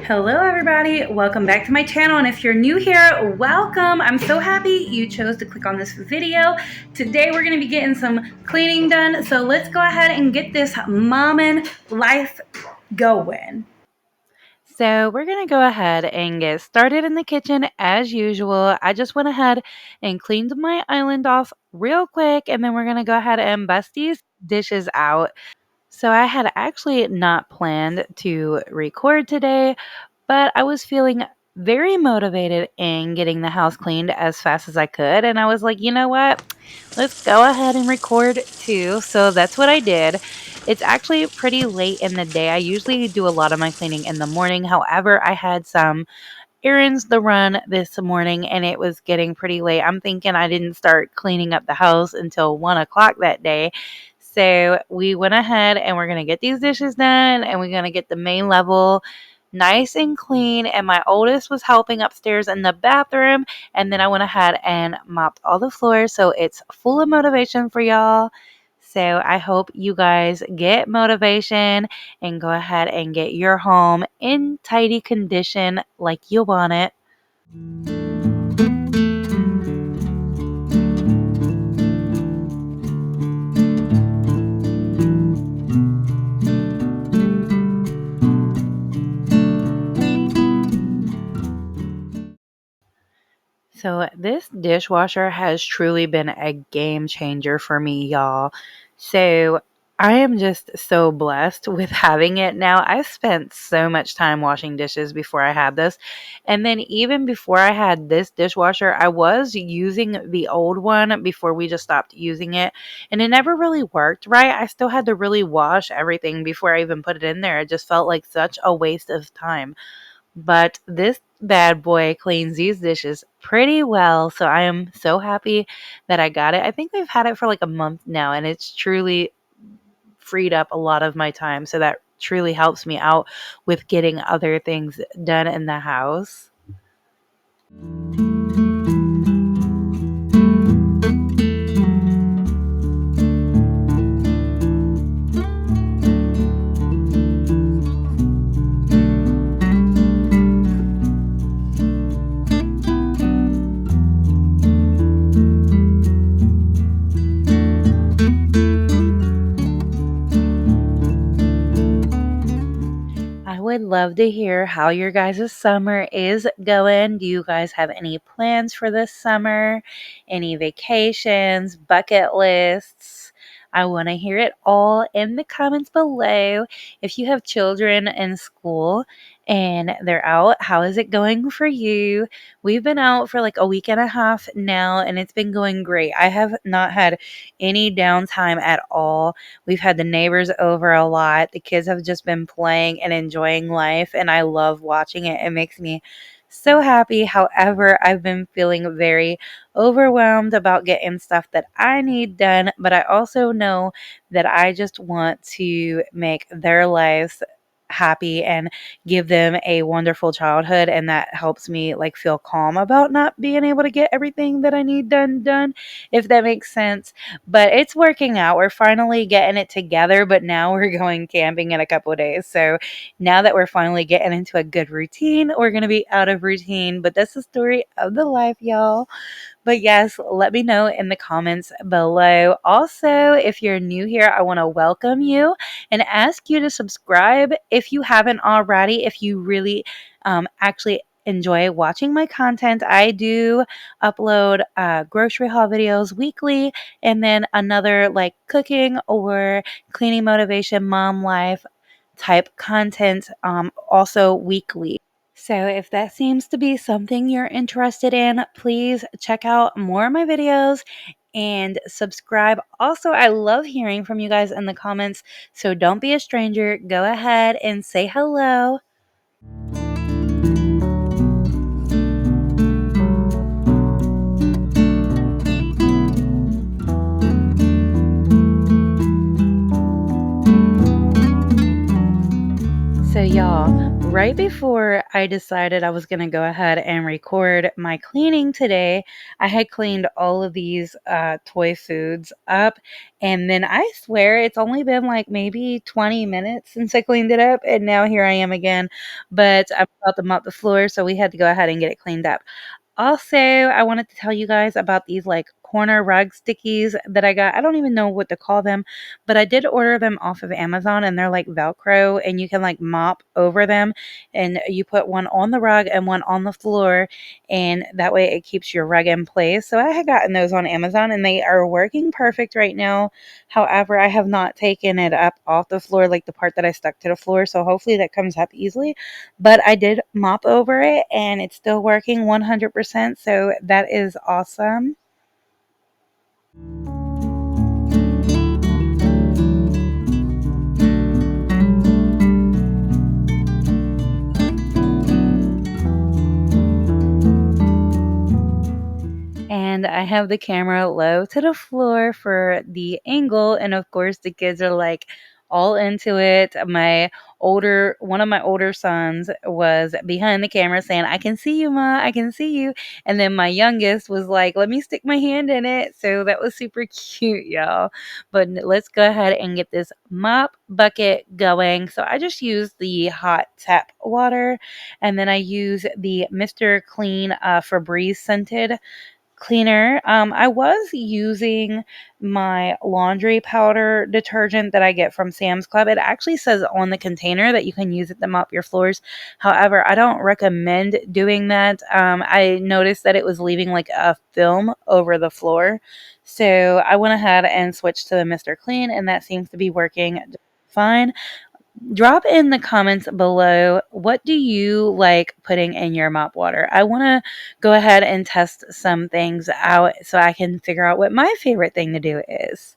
Hello everybody, welcome back to my channel, and if you're new here, welcome. I'm so happy you chose to click on this video. Today we're going to be getting some cleaning done, so let's go ahead and get this mommin' life going. So we're going to go ahead and get started in the kitchen as usual. I just went ahead and cleaned my island off real quick, and then we're going to go ahead and bust these dishes out. So I had actually not planned to record today, but I was feeling very motivated in getting the house cleaned as fast as I could. And I was like, you know what? Let's go ahead and record too. So that's what I did. It's actually pretty late in the day. I usually do a lot of my cleaning in the morning. However, I had some errands to run this morning and it was getting pretty late. I'm thinking I didn't start cleaning up the house until 1 o'clock that day. So we went ahead and we're going to get these dishes done and we're going to get the main level nice and clean. And my oldest was helping upstairs in the bathroom. And then I went ahead and mopped all the floors. So it's full of motivation for y'all. So I hope you guys get motivation and go ahead and get your home in tidy condition like you want it. So this dishwasher has truly been a game changer for me, y'all. So I am just so blessed with having it now. I spent so much time washing dishes before I had this. And then even before I had this dishwasher, I was using the old one before we just stopped using it. And it never really worked right. I still had to really wash everything before I even put it in there. It just felt like such a waste of time. But this bad boy cleans these dishes pretty well. So I am so happy that I got it. I think we've had it for like a month now, and it's truly freed up a lot of my time. So that truly helps me out with getting other things done in the house. I would love to hear how your guys' summer is going. Do you guys have any plans for this summer? Any vacations, bucket lists? I want to hear it all in the comments below. If you have children in school and they're out, how is it going for you? We've been out for like a week and a half now, and it's been going great. I have not had any downtime at all. We've had the neighbors over a lot. The kids have just been playing and enjoying life, and I love watching it. It makes me so happy. However, I've been feeling very overwhelmed about getting stuff that I need done, but I also know that I just want to make their lives happy and give them a wonderful childhood, and that helps me like feel calm about not being able to get everything that I need done, if that makes sense. But it's working out. We're finally getting it together, but now we're going camping in a couple of days. So now that we're finally getting into a good routine, we're going to be out of routine. But that's the story of the life, y'all. But yes, let me know in the comments below. Also, if you're new here, I want to welcome you and ask you to subscribe if you haven't already. If you really actually enjoy watching my content, I do upload grocery haul videos weekly, and then another like cooking or cleaning motivation, mom life type content also weekly. So if that seems to be something you're interested in, please check out more of my videos and subscribe. Also, I love hearing from you guys in the comments, so don't be a stranger. Go ahead and say hello. So y'all, right before I decided I was going to go ahead and record my cleaning today, I had cleaned all of these toy foods up. And then I swear it's only been like maybe 20 minutes since I cleaned it up. And now here I am again. But I'm about to mop the floor. So we had to go ahead and get it cleaned up. Also, I wanted to tell you guys about these like corner rug stickies that I got. I don't even know what to call them, but I did order them off of Amazon and they're like Velcro and you can like mop over them and you put one on the rug and one on the floor and that way it keeps your rug in place. So I had gotten those on Amazon and they are working perfect right now. However, I have not taken it up off the floor, like the part that I stuck to the floor. So hopefully that comes up easily. But I did mop over it and it's still working 100%. So that is awesome. And I have the camera low to the floor for the angle. And of course, the kids are like all into it. One of my older sons was behind the camera saying, I can see you, Ma, I can see you. And then my youngest was like, let me stick my hand in it. So that was super cute, y'all. But let's go ahead and get this mop bucket going. So I just use the hot tap water and then I use the Mr. Clean Febreze scented cleaner. I was using my laundry powder detergent that I get from Sam's Club. It actually says on the container that you can use it to mop your floors. However, I don't recommend doing that. I noticed that it was leaving like a film over the floor. So I went ahead and switched to the Mr. Clean, and that seems to be working fine. Drop in the comments below, what do you like putting in your mop water? I want to go ahead and test some things out so I can figure out what my favorite thing to do is.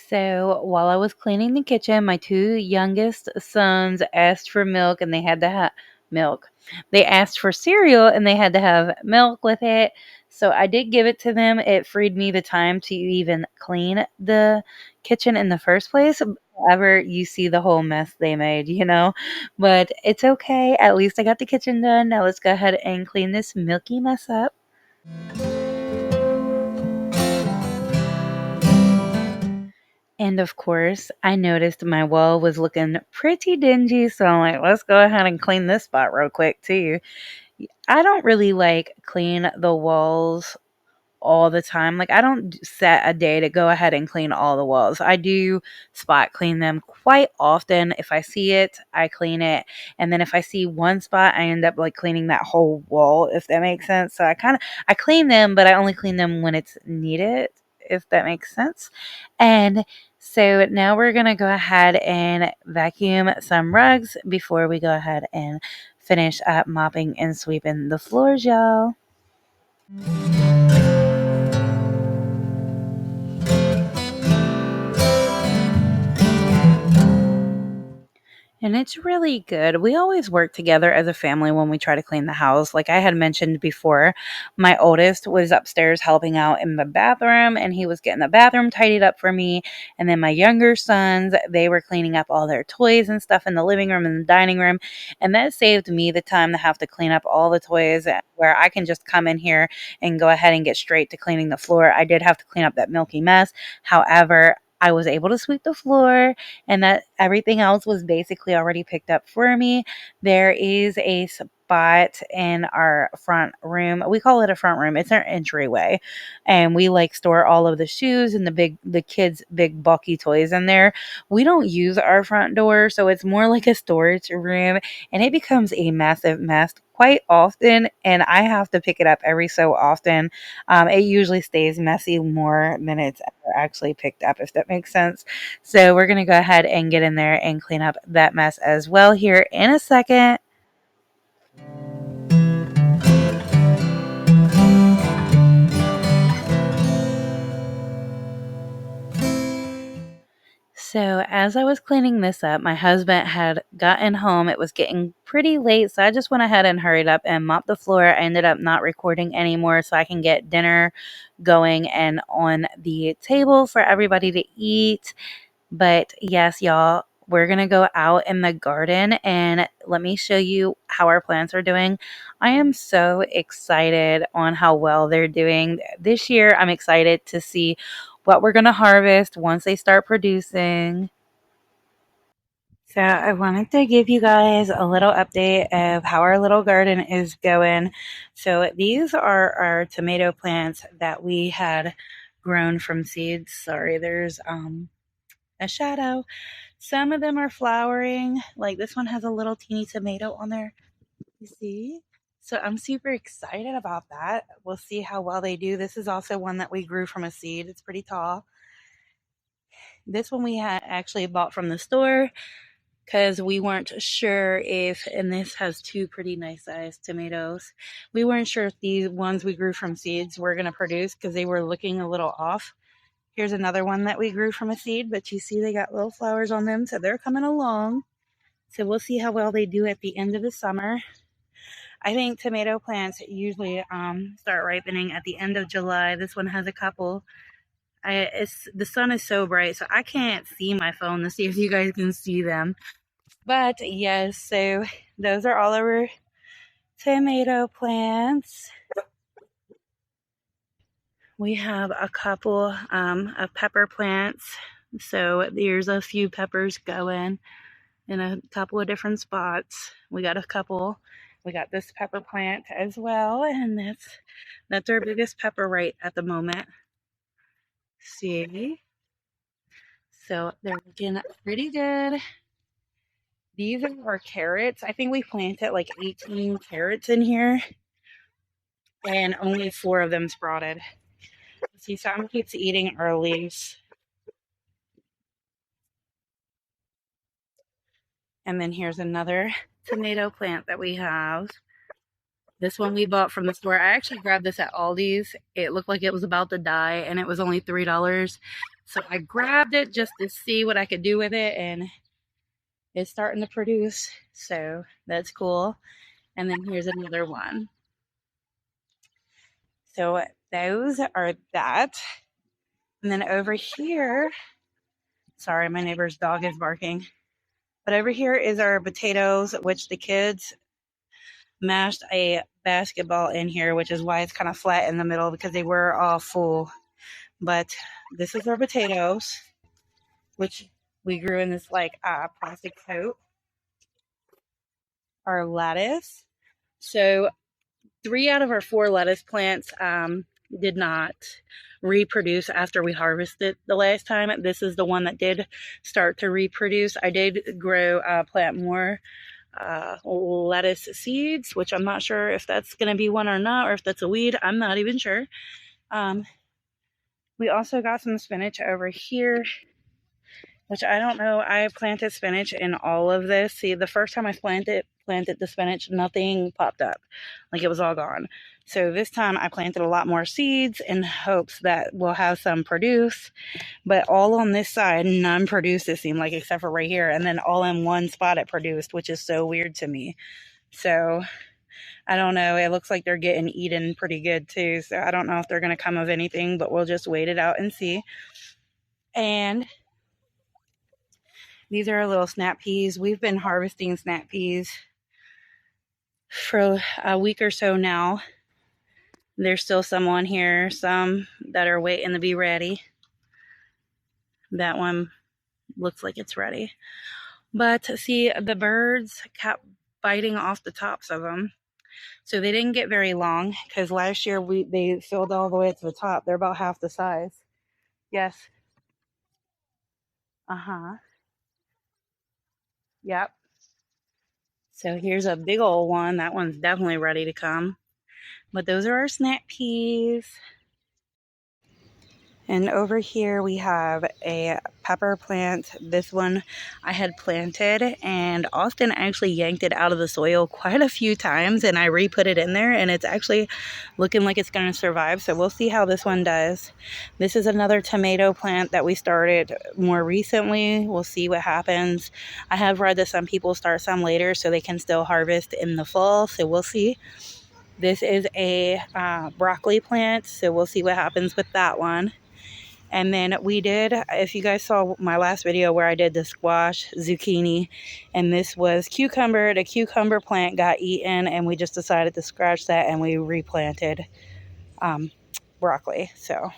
So while I was cleaning the kitchen, my two youngest sons asked for milk and they had to have milk. They asked for cereal and they had to have milk with it. So I did give it to them. It freed me the time to even clean the kitchen in the first place. However, you see the whole mess they made. But it's okay. At least I got the kitchen done. Now let's go ahead and clean this milky mess up. And of course, I noticed my wall was looking pretty dingy, so I'm like, let's go ahead and clean this spot real quick too. I don't really like clean the walls all the time. Like I don't set a day to go ahead and clean all the walls. I do spot clean them quite often. If I see it, I clean it. And then if I see one spot, I end up like cleaning that whole wall, if that makes sense. So I clean them, but I only clean them when it's needed, if that makes sense. And so now we're going to go ahead and vacuum some rugs before we go ahead and finish up mopping and sweeping the floors, y'all. And it's really good. We always work together as a family when we try to clean the house. Like I had mentioned before, my oldest was upstairs helping out in the bathroom and he was getting the bathroom tidied up for me. And then my younger sons, they were cleaning up all their toys and stuff in the living room and the dining room. And that saved me the time to have to clean up all the toys where I can just come in here and go ahead and get straight to cleaning the floor. I did have to clean up that milky mess. However, I was able to sweep the floor and that Everything else was basically already picked up for me. There is a spot in our front room. We call it a front room. It's our entryway. And we like store all of the shoes and the kids' big bulky toys in there. We don't use our front door, so it's more like a storage room, and it becomes a massive mess quite often, and I have to pick it up every so often. It usually stays messy more than it's ever actually picked up, if that makes sense. So we're going to go ahead and get in there and clean up that mess as well here in a second. So, as I was cleaning this up, my husband had gotten home. It was getting pretty late, so I just went ahead and hurried up and mopped the floor. I ended up not recording anymore so I can get dinner going and on the table for everybody to eat. But yes, y'all, we're going to go out in the garden and let me show you how our plants are doing. I am so excited on how well they're doing this year. I'm excited to see what we're going to harvest once they start producing. So, I wanted to give you guys a little update of how our little garden is going. So, these are our tomato plants that we had grown from seeds. Sorry, there's a shadow. Some of them are flowering. Like this one has a little teeny tomato on there. You see? So I'm super excited about that. We'll see how well they do. This is also one that we grew from a seed. It's pretty tall. This one we had actually bought from the store because we weren't sure if, and this has two pretty nice sized tomatoes. We weren't sure if these ones we grew from seeds were going to produce because they were looking a little off. Here's another one that we grew from a seed, but you see they got little flowers on them, so they're coming along. So we'll see how well they do at the end of the summer. I think tomato plants usually start ripening at the end of July. This one has a couple. The sun is so bright, so I can't see my phone to see if you guys can see them. But yes, so those are all our tomato plants. We have a couple of pepper plants. So there's a few peppers going in a couple of different spots. We got a couple. We got this pepper plant as well, and that's our biggest pepper right at the moment. See? So they're looking pretty good. These are our carrots. I think we planted like 18 carrots in here, and only 4 of them sprouted. See, some keeps eating our leaves. And then here's another tomato plant that we have. This one we bought from the store. I actually grabbed this at Aldi's. It looked like it was about to die, and it was only $3. So I grabbed it just to see what I could do with it, and it's starting to produce. So that's cool. And then here's another one. So those are that. And then over here, sorry, my neighbor's dog is barking. But over here is our potatoes, which the kids mashed a basketball in here, which is why it's kind of flat in the middle because they were all full. But this is our potatoes, which we grew in this like plastic tote. Our lettuce. So 3 out of our 4 lettuce plants did not reproduce after we harvested the last time. This is the one that did start to reproduce. I did plant more lettuce seeds, which I'm not sure if that's going to be one or not, or if that's a weed. I'm not even sure. We also got some spinach over here, which I don't know. I planted spinach in all of this. See, the first time I planted the spinach, nothing popped up. Like it was all gone. So this time I planted a lot more seeds in hopes that we'll have some produce. But all on this side, none produced, it seemed like, except for right here. And then all in one spot it produced, which is so weird to me. So I don't know. It looks like they're getting eaten pretty good too. So I don't know if they're going to come of anything, but we'll just wait it out and see. And these are our little snap peas. We've been harvesting snap peas for a week or so now. There's still some on here, some that are waiting to be ready. That one Looks like it's ready. But see, the birds kept biting off the tops of them. So they didn't get very long because last year they filled all the way to the top. They're about half the size. Yes. Uh-huh. Yep. So here's a big old one. That one's definitely ready to come. But those are our snap peas. And over here we have a pepper plant. This one I had planted, and Austin actually yanked it out of the soil quite a few times, and I re-put it in there, and it's actually looking like it's going to survive. So we'll see how this one does. This is another tomato plant that we started more recently. We'll see what happens. I have read that some people start some later so they can still harvest in the fall. So we'll see. This is a broccoli plant, so we'll see what happens with that one. And then we did, if you guys saw my last video where I did the squash, zucchini, and this was cucumber. The cucumber plant got eaten, and we just decided to scratch that, and we replanted broccoli. So,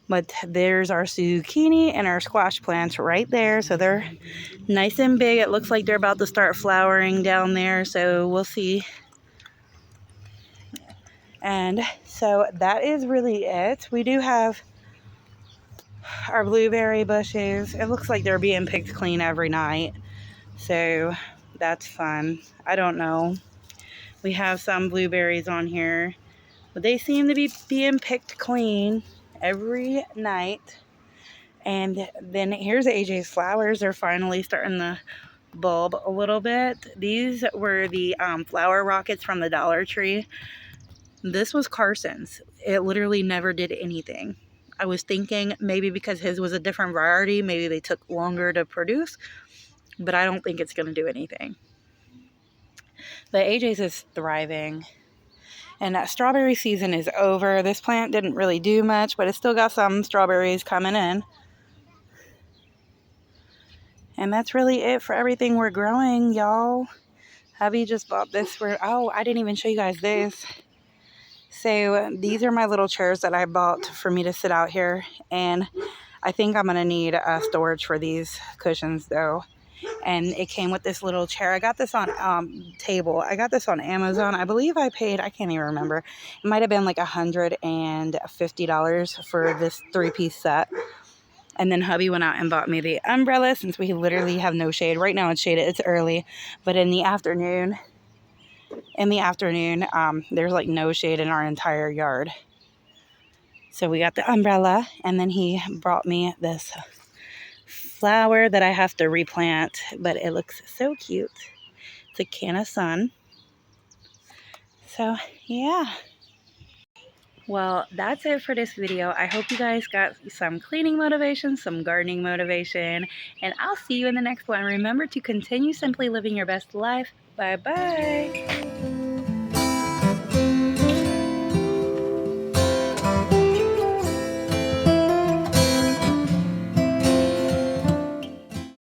but there's our zucchini and our squash plants right there. So they're nice and big. It looks like they're about to start flowering down there. So we'll see. And so that is really it. We do have our blueberry bushes. It looks like they're being picked clean every night, so that's fun. I don't know. We have some blueberries on here, but they seem to be being picked clean every night. And then here's AJ's flowers. They're finally starting to bulb a little bit. These were the flower rockets from the Dollar Tree. This was Carson's. It literally never did anything. I was thinking maybe because his was a different variety, maybe they took longer to produce, but I don't think it's going to do anything. The AJ's is thriving, and that strawberry season is over. This plant didn't really do much, but it still got some strawberries coming in. And that's really it for everything we're growing, y'all. Hubby just bought this for, oh, I didn't even show you guys this. So these are my little chairs that I bought for me to sit out here, and I think I'm going to need storage for these cushions though. And it came with this little chair. I got this on table. I got this on Amazon. I believe I paid, I can't even remember. It might have been like $150 for this 3-piece set. And then hubby went out and bought me the umbrella since we literally have no shade. Right now it's shaded. It's early. But in the afternoon, there's like no shade in our entire yard. So we got the umbrella, and then he brought me this flower that I have to replant, but it looks so cute. It's a can of sun. So yeah. Well, that's it for this video. I hope you guys got some cleaning motivation, some gardening motivation, and I'll see you in the next one. Remember to continue simply living your best life. Bye-bye.